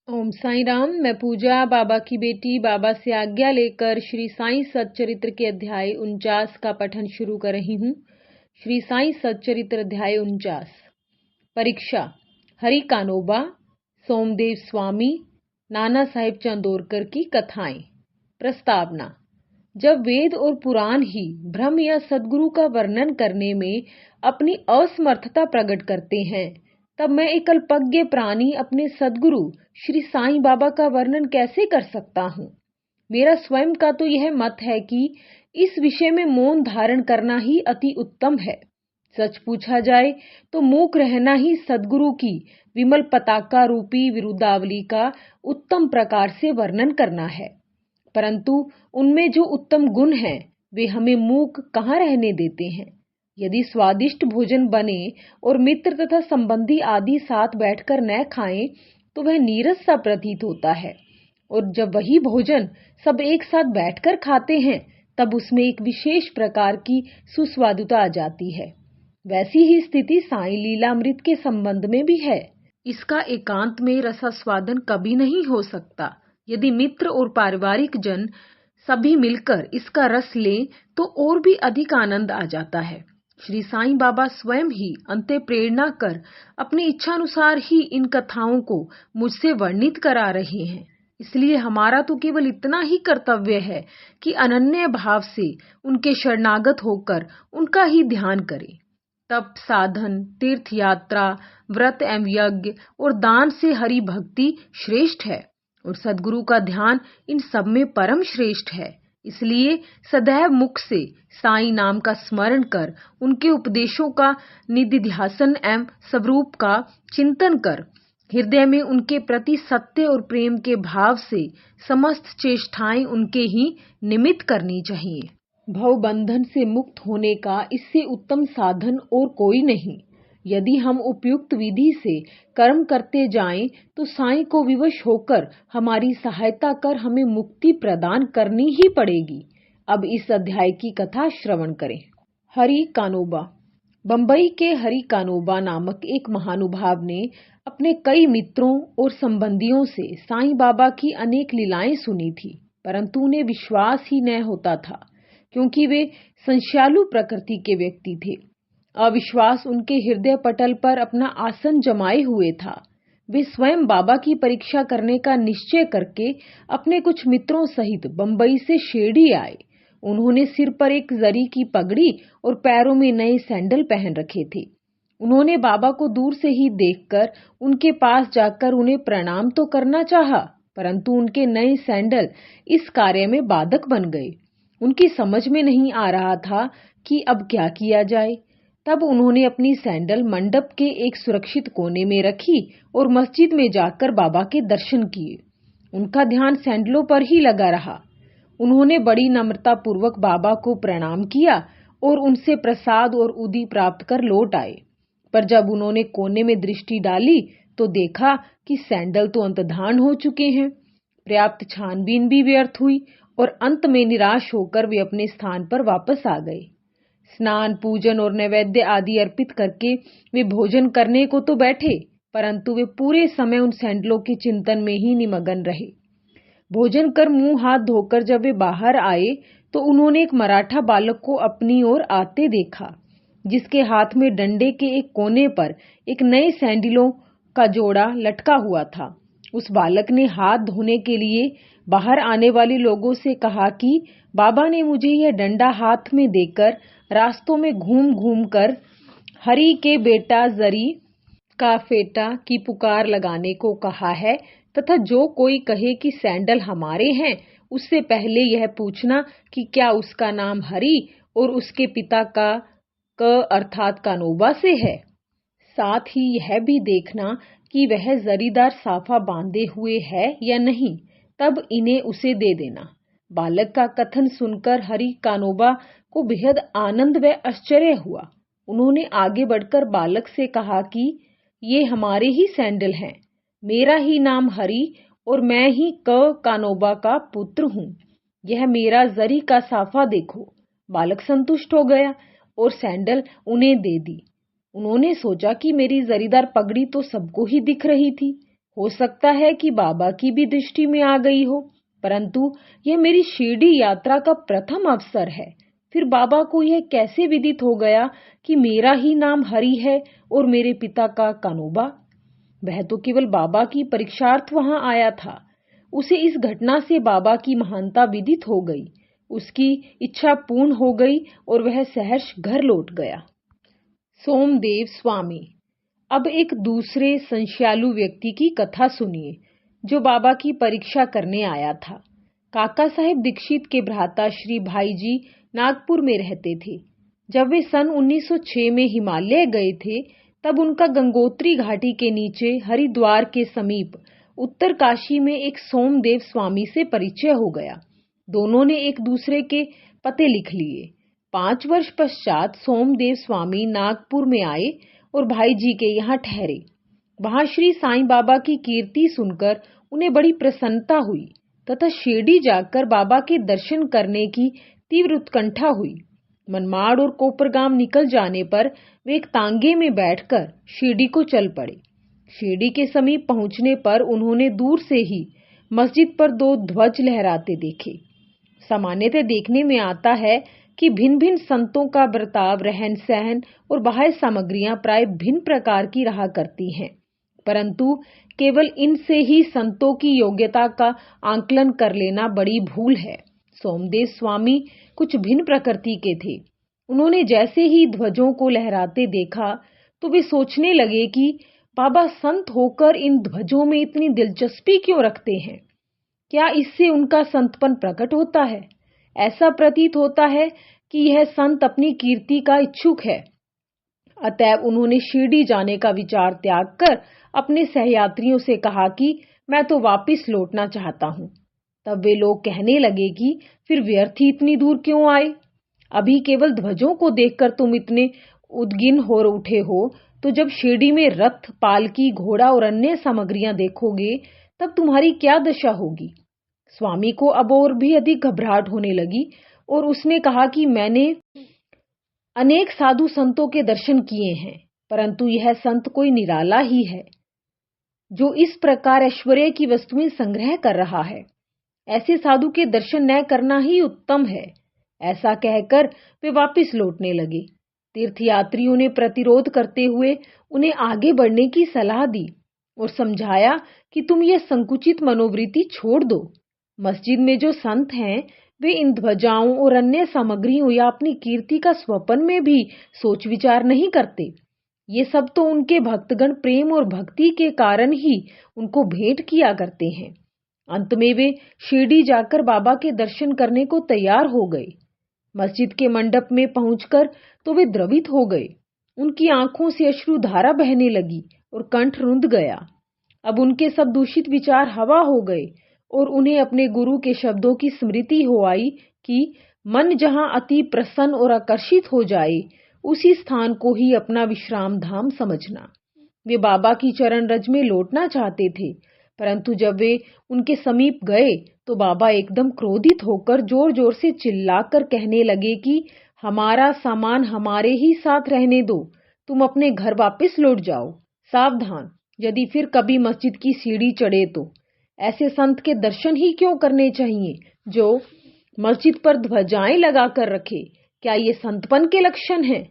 ओम साईं राम। मैं पूजा बाबा की बेटी बाबा से आज्ञा लेकर श्री साईं सच्चरित्र के अध्याय 49 का पठन शुरू कर रही हूँ। श्री साईं सच्चरित्र अध्याय 49। परीक्षा। हरि कानोबा, सोमदेव स्वामी, नाना साहिब चंदोरकर की कथाएं। प्रस्तावना। जब वेद और पुराण ही ब्रह्म या सद्गुरु का वर्णन करने में अपनी असमर्थता प्रकट करते हैं, तब मैं एक अल्पज्ञ प्राणी अपने सद्गुरु श्री साईं बाबा का वर्णन कैसे कर सकता हूँ। मेरा स्वयं का तो यह मत है कि इस विषय में मौन धारण करना ही अति उत्तम है। सच पूछा जाए तो मूक रहना ही सद्गुरु की विमल पताका रूपी विरुदावली का उत्तम प्रकार से वर्णन करना है। परंतु उनमें जो उत्तम गुण हैं वे हमें मूक कहाँ रहने देते हैं। यदि स्वादिष्ट भोजन बने और मित्र तथा संबंधी आदि साथ बैठकर न खाएं तो वह नीरस सा प्रतीत होता है, और जब वही भोजन सब एक साथ बैठकर खाते हैं तब उसमें एक विशेष प्रकार की सुस्वादुता आ जाती है। वैसी ही स्थिति साईं लीलामृत के संबंध में भी है। इसका एकांत में रसास्वादन कभी नहीं हो सकता। यदि मित्र और पारिवारिक जन सभी मिलकर इसका रस लें तो और भी अधिक आनंद आ जाता है। श्री साईं बाबा स्वयं ही अंत्य प्रेरणा कर अपनी इच्छानुसार ही इन कथाओं को मुझसे वर्णित करा रहे हैं। इसलिए हमारा तो केवल इतना ही कर्तव्य है कि अनन्य भाव से उनके शरणागत होकर उनका ही ध्यान करें। तप, साधन, तीर्थ यात्रा, व्रत एवं यज्ञ और दान से हरि भक्ति श्रेष्ठ है, और सद्गुरु का ध्यान इन सब में परम श्रेष्ठ है। इसलिए सदैव मुख से साईं नाम का स्मरण कर उनके उपदेशों का निधिध्यासन एवं स्वरूप का चिंतन कर हृदय में उनके प्रति सत्य और प्रेम के भाव से समस्त चेष्टाएं उनके ही निमित्त करनी चाहिए। भव बंधन से मुक्त होने का इससे उत्तम साधन और कोई नहीं। यदि हम उपयुक्त विधि से कर्म करते जाएं तो साईं को विवश होकर हमारी सहायता कर हमें मुक्ति प्रदान करनी ही पड़ेगी। अब इस अध्याय की कथा श्रवण करें। हरि कानोबा। बंबई के हरि कानोबा नामक एक महानुभाव ने अपने कई मित्रों और संबंधियों से साईं बाबा की अनेक लीलाएं सुनी थी, परंतु उन्हें विश्वास ही न होता था, क्योंकि वे संशयालु प्रकृति के व्यक्ति थे। अविश्वास उनके हृदय पटल पर अपना आसन जमाए हुए था। वे स्वयं बाबा की परीक्षा करने का निश्चय करके अपने कुछ मित्रों सहित बंबई से शिरडी आए। उन्होंने सिर पर एक जरी की पगड़ी और पैरों में नए सैंडल पहन रखे थे। उन्होंने बाबा को दूर से ही देखकर उनके पास जाकर उन्हें प्रणाम तो करना चाहा, परंतु उनके नए सैंडल इस कार्य में बाधक बन गए। उनकी समझ में नहीं आ रहा था कि अब क्या किया जाए। तब उन्होंने अपनी सैंडल मंडप के एक सुरक्षित कोने में रखी और मस्जिद में जाकर बाबा के दर्शन किए। उनका ध्यान सैंडलों पर ही लगा रहा। उन्होंने बड़ी नम्रता पूर्वक बाबा को प्रणाम किया और उनसे प्रसाद और उदी प्राप्त कर लौट आए। पर जब उन्होंने कोने में दृष्टि डाली तो देखा कि सैंडल तो अंतर्धान हो चुके हैं। पर्याप्त छानबीन भी व्यर्थ हुई और अंत में निराश होकर वे अपने स्थान पर वापस आ गए। स्नान, पूजन और नैवेद्य आदि अर्पित करके वे भोजन करने को तो बैठे, परंतु वे पूरे समय उन सैंडलों के चिंतन में ही निमग्न रहे। भोजन कर मुंह हाथ धोकर जब वे बाहर आए तो उन्होंने एक मराठा बालक को अपनी ओर आते देखा, जिसके हाथ में डंडे के एक कोने पर एक नए सैंडलों का जोड़ा लटका हुआ था। उस बालक ने हाथ धोने के लिए बाहर आने वाले लोगों से कहा कि बाबा ने मुझे यह डंडा हाथ में देकर रास्तों में घूम घूम कर हरि के बेटा जरी का फेटा की पुकार लगाने को कहा है, तथा जो कोई कहे कि सैंडल हमारे हैं उससे पहले यह पूछना कि क्या उसका नाम हरि और उसके पिता का क अर्थात कानोबा से है। साथ ही यह भी देखना कि वह जरीदार साफा बांधे हुए है या नहीं, तब इन्हें उसे दे देना। बालक का कथन सुनकर हरि कानोबा को बेहद आनंद व आश्चर्य हुआ। उन्होंने आगे बढ़कर बालक से कहा कि ये हमारे ही सैंडल हैं। मेरा ही नाम हरि और मैं ही कानोबा का पुत्र हूँ। यह मेरा जरी का साफा देखो। बालक संतुष्ट हो गया और सैंडल उन्हें दे दी। उन्होंने सोचा कि मेरी जरीदार पगड़ी तो सबको ही दिख रही थी, हो सकता है कि बाबा की भी दृष्टि में आ गई हो, परंतु यह मेरी शिरडी यात्रा का प्रथम अवसर है। फिर बाबा को यह कैसे विदित हो गया कि मेरा ही नाम हरि है और मेरे पिता का कानोबा? वह तो केवल बाबा की परीक्षार्थ वहां आया था। उसे इस घटना से बाबा की महानता विदित हो गई, उसकी इच्छा पूर्ण हो गई और वह सहर्ष घर लौट गया। सोमदेव स्वामी। अब एक दूसरे संशयालु व्यक्ति की कथा सुनिए जो बाबा की परीक्षा करने आया था। काका साहेब दीक्षित के भ्राता श्री भाईजी नागपुर में रहते थे। जब वे सन 1906 में हिमालय गए थे, तब उनका गंगोत्री घाटी के नीचे हरिद्वार के समीप उत्तर काशी में एक सोमदेव स्वामी से परिचय हो गया। दोनों ने एक दूसरे के पते लिख लिए। 5 वर्ष पश्चात सोमदेव स्वामी नागपुर में आए और भाई जी के यहाँ ठहरे। वहां श्री साईं बाबा की कीर्ति सुनकर उन्हें बड़ी प्रसन्नता हुई तथा शिरडी जाकर बाबा के दर्शन करने की तीव्र उत्कंठा हुई। मनमाड़ और कोपरगाम निकल जाने पर वे एक तांगे में बैठकर शिरडी को चल पड़े। शिरडी के समीप पहुंचने पर उन्होंने दूर से ही मस्जिद पर 2 ध्वज लहराते देखे। सामान्यतः देखने में आता है कि भिन्न भिन्न संतों का बर्ताव, रहन सहन और बाह्य सामग्रियां प्राय भिन्न प्रकार की रहा करती हैं, परंतु केवल इनसे ही संतों की योग्यता का आंकलन कर लेना बड़ी भूल है। सोमदेव स्वामी कुछ भिन्न प्रकृति के थे। उन्होंने जैसे ही ध्वजों को लहराते देखा तो वे सोचने लगे कि बाबा संत होकर इन ध्वजों में इतनी दिलचस्पी क्यों रखते हैं? क्या इससे उनका संतपन प्रकट होता है? ऐसा प्रतीत होता है कि यह संत अपनी कीर्ति का इच्छुक है। अतएव उन्होंने शिरडी जाने का विचार त्याग कर अपने सहयात्रियों से कहा कि मैं तो वापस लौटना चाहता हूँ। तब वे लोग कहने लगे कि फिर व्यर्थ ही इतनी दूर क्यों आए? अभी केवल ध्वजों को देखकर तुम इतने उद्गिन हो उठे हो, तो जब शिरडी में रथ, पालकी, घोड़ा और अन्य सामग्रियां देखोगे तब तुम्हारी क्या दशा होगी? स्वामी को अब और भी अधिक घबराहट होने लगी और उसने कहा कि मैंने अनेक साधु संतों के दर्शन किए हैं, परंतु यह संत कोई निराला ही है जो इस प्रकार ऐश्वर्य की वस्तुएं संग्रह कर रहा है। ऐसे साधु के दर्शन न करना ही उत्तम है। ऐसा कहकर वे वापस लौटने लगे। तीर्थयात्रियों ने प्रतिरोध करते हुए उन्हें आगे बढ़ने की सलाह दी और समझाया कि तुम यह संकुचित मनोवृत्ति छोड़ दो। मस्जिद में जो संत हैं वे इन ध्वजाओं और अन्य सामग्रियों या अपनी कीर्ति का स्वप्न में भी सोच विचार नहीं करते। ये सब तो उनके भक्तगण प्रेम और भक्ति के कारण ही उनको भेंट किया करते हैं। अंत में वे शिरडी जाकर बाबा के दर्शन करने को तैयार हो गए। मस्जिद के मंडप में पहुंचकर तो वे द्रवित हो गए। उनकी आंखों से अश्रुधारा बहने लगी और कंठ रुंध गया। अब उनके सब दूषित विचार हवा हो गए और उन्हें अपने गुरु के शब्दों की स्मृति हो आई कि मन जहां अति प्रसन्न और आकर्षित हो जाए, उसी स्थान को ही अपना विश्राम धाम समझना। वे बाबा की चरण रज में लौटना चाहते थे, परंतु जब वे उनके समीप गए तो बाबा एकदम क्रोधित होकर जोर जोर से चिल्लाकर कहने लगे कि हमारा सामान हमारे ही साथ रहने दो, तुम अपने घर वापस लौट जाओ। सावधान, यदि फिर कभी मस्जिद की सीढ़ी चढ़े तो ऐसे संत के दर्शन ही क्यों करने चाहिए जो मस्जिद पर ध्वजाएं लगा कर रखे? क्या ये संतपन के लक्षण हैं?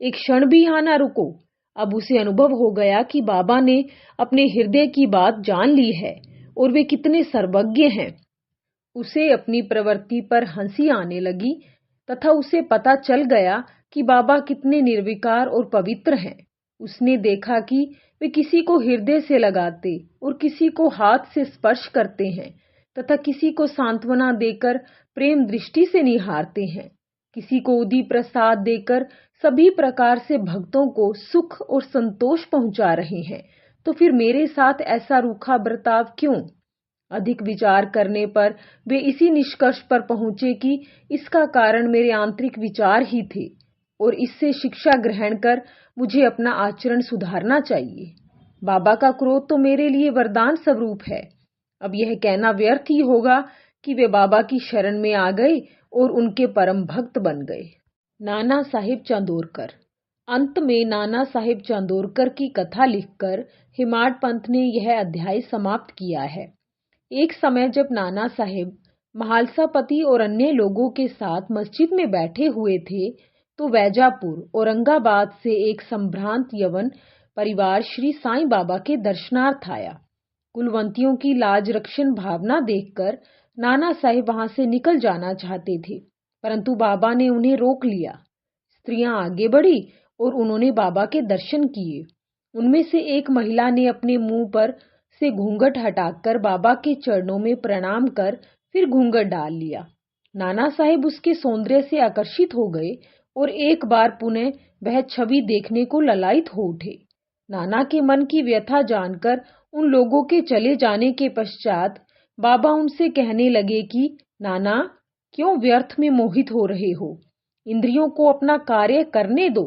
एक क्षण भी यहाँ ना रुको। अब उसे अनुभव हो गया कि बाबा ने अपने हृदय की बात जान ली है और वे कितने सर्वज्ञ हैं। उसे अपनी प्रवृत्ति पर हंसी आने लगी तथा उसे पता चल गया कि बाबा कितने निर्विकार और पवित्र हैं। उसने देखा कि वे किसी को हृदय से लगाते और किसी को हाथ से स्पर्श करते हैं तथा किसी को सांत्वना देकर प्रेम दृष्टि से निहारते हैं। किसी को उदी प्रसाद देकर सभी प्रकार से भक्तों को सुख और संतोष पहुंचा रहे हैं, तो फिर मेरे साथ ऐसा रूखा बर्ताव क्यों? अधिक विचार करने पर वे इसी निष्कर्ष पर पहुंचे कि इसका कारण मेरे आंतरिक विचार ही थे और इससे शिक्षा ग्रहण कर मुझे अपना आचरण सुधारना चाहिए। बाबा का क्रोध तो मेरे लिए वरदान स्वरूप है। अब यह कहना व्यर्थ ही होगा कि वे बाबा की शरण में आ गए और उनके परम भक्त बन गए। नाना साहिब चांदोरकर। अंत में नाना साहिब चांदोरकर की कथा लिखकर हेमाड पंत ने यह अध्याय समाप्त किया है। एक समय जब नाना साहिब महालसापति और अन्य लोगों के साथ मस्जिद में बैठे हुए थे तो वैजापुर औरंगाबाद से एक संभ्रांत यवन परिवार श्री साईं बाबा के दर्शनार्थ आया। कुलवंतियों की लाज रक्षण भावना देखकर नाना साहिब वहां से निकल जाना चाहते थे, परंतु बाबा ने उन्हें रोक लिया। स्त्रियां आगे बढ़ी और उन्होंने बाबा के दर्शन किए। उनमें से एक महिला ने अपने मुंह पर से घूंघट हटाकर बाबा के चरणों में प्रणाम कर फिर घूंघट डाल लिया। नाना साहिब उसके सौंदर्य से आकर्षित हो गए और एक बार पुनः वह छवि देखने को ललायित हो उठे। नाना के मन की व्यथा जानकर उन लोगों के चले जाने के पश्चात बाबा उनसे कहने लगे कि नाना, क्यों व्यर्थ में मोहित हो रहे हो? इंद्रियों को अपना कार्य करने दो।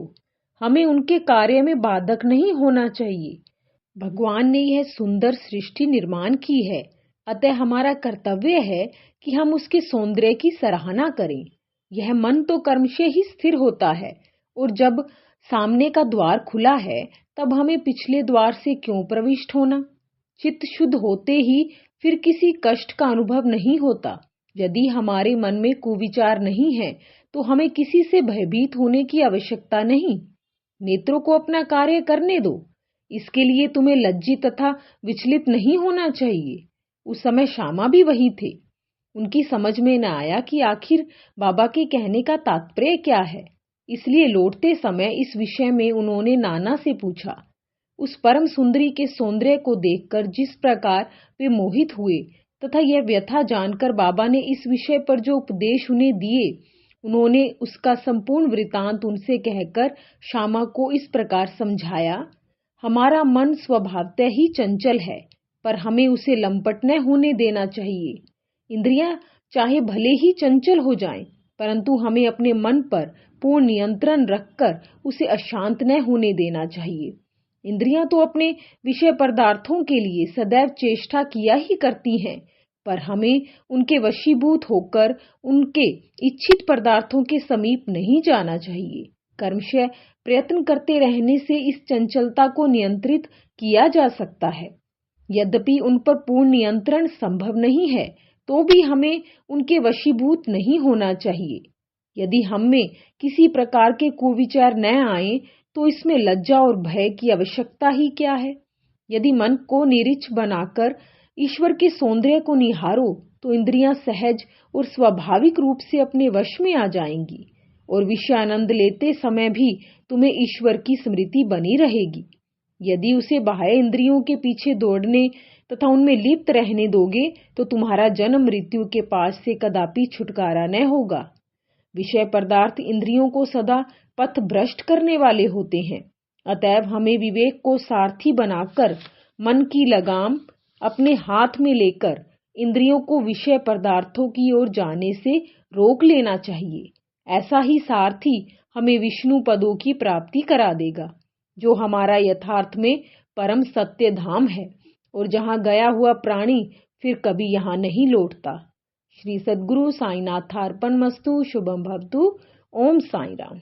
हमें उनके कार्य में बाधक नहीं होना चाहिए। भगवान ने यह सुंदर सृष्टि निर्माण की है, अतः हमारा कर्तव्य है कि हम उसके सौंदर्य की सराहना करें। यह मन तो कर्म से ही स्थिर होता है, और जब सामने का द्वार खुला है तब हमें पिछले द्वार से क्यों प्रविष्ट होना? चित्त शुद्ध होते ही फिर किसी कष्ट का अनुभव नहीं होता। यदि हमारे मन में कुविचार नहीं है तो हमें किसी से भयभीत होने की आवश्यकता नहीं। नेत्रों को अपना कार्य करने दो। इसके लिए तुम्हें लज्जित तथा विचलित नहीं होना चाहिए। उस समय श्यामा भी वही थे। उनकी समझ में न आया कि आखिर बाबा के कहने का तात्पर्य क्या है, इसलिए लौटते समय इस विषय में उन्होंने नाना से पूछा। उस परम सुंदरी के सौंदर्य को देखकर जिस प्रकार वे मोहित हुए तथा यह व्यथा जानकर बाबा ने इस विषय पर जो उपदेश उन्हें दिए, उन्होंने उसका संपूर्ण वृतांत उनसे कहकर श्यामा को इस प्रकार समझाया। हमारा मन स्वभावतः ही चंचल है, पर हमें उसे लंपट न होने देना चाहिए। इंद्रियां चाहे भले ही चंचल हो जाएं, परंतु हमें अपने मन पर पूर्ण नियंत्रण रखकर उसे अशांत न होने देना चाहिए। इंद्रियां तो अपने विषय पदार्थों के लिए सदैव चेष्टा किया ही करती हैं, पर हमें उनके वशीभूत होकर उनके इच्छित पदार्थों के समीप नहीं जाना चाहिए। कर्मशः प्रयत्न करते रहने से इस चंचलता को नियंत्रित किया जा सकता है। यद्यपि उन पर पूर्ण नियंत्रण संभव नहीं है, तो भी हमें उनके वशीभूत नहीं होना चाहिए। यदि हम में किसी प्रकार के कुविचार न आए तो इसमें लज्जा और भय की आवश्यकता ही क्या है? यदि मन को निरीक्ष बनाकर ईश्वर के सौंदर्य को निहारो तो इंद्रियां सहज और स्वाभाविक रूप से अपने वश में आ जाएंगी, और विषयानंद लेते समय भी तुम्हें ईश्वर की स्मृति बनी रहेगी। यदि उसे बाह्य इंद्रियों के पीछे दौड़ने तथा उनमें लिप्त रहने दोगे तो तुम्हारा जन्म मृत्यु के पास से कदापि छुटकारा न होगा। विषय पदार्थ इंद्रियों को सदा पथ भ्रष्ट करने वाले होते हैं। अतएव हमें विवेक को सारथी बनाकर मन की लगाम अपने हाथ में लेकर इंद्रियों को विषय पदार्थों की ओर जाने से रोक लेना चाहिए। ऐसा ही सारथी हमें विष्णु पदों की प्राप्ति करा देगा, जो हमारा यथार्थ में परम सत्य धाम है, और जहाँ गया हुआ प्राणी फिर कभी यहाँ नहीं लौटता। श्री सद्गुरु साईनाथार्पणमस्तु। शुभम भवतु। ओम साई राम।